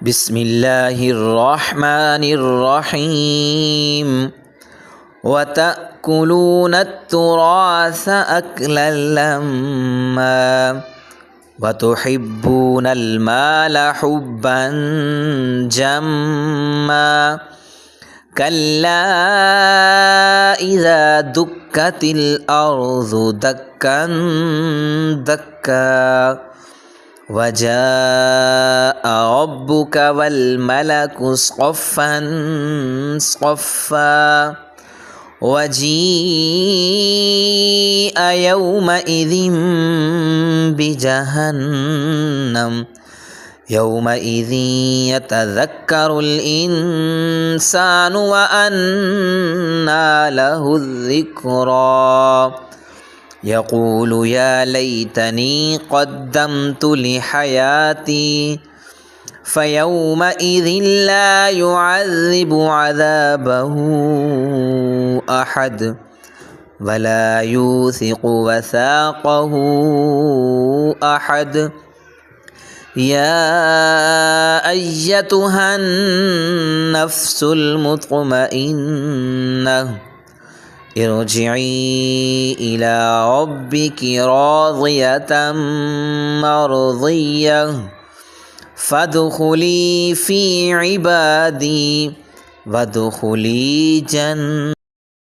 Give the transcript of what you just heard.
بسم الله الرحمن الرحيم وتأكلون التراث أكلا لما وتحبون المال حبا جما كلا إذا دكت الأرض دكا دكا وجاء ربك والملك صفا صفا وجيء يومئذ بجهنم يومئذ يتذكر الإنسان وأنى له الذكرى يقول يا ليتني قدمت لحياتي فيومئذ لا يعذب عذابه أحد ولا يوثق وثاقه أحد يا أيتها النفس المطمئنة ارجعي إلى ربك راضية مرضية فادخلي في عبادي وادخلي جنتي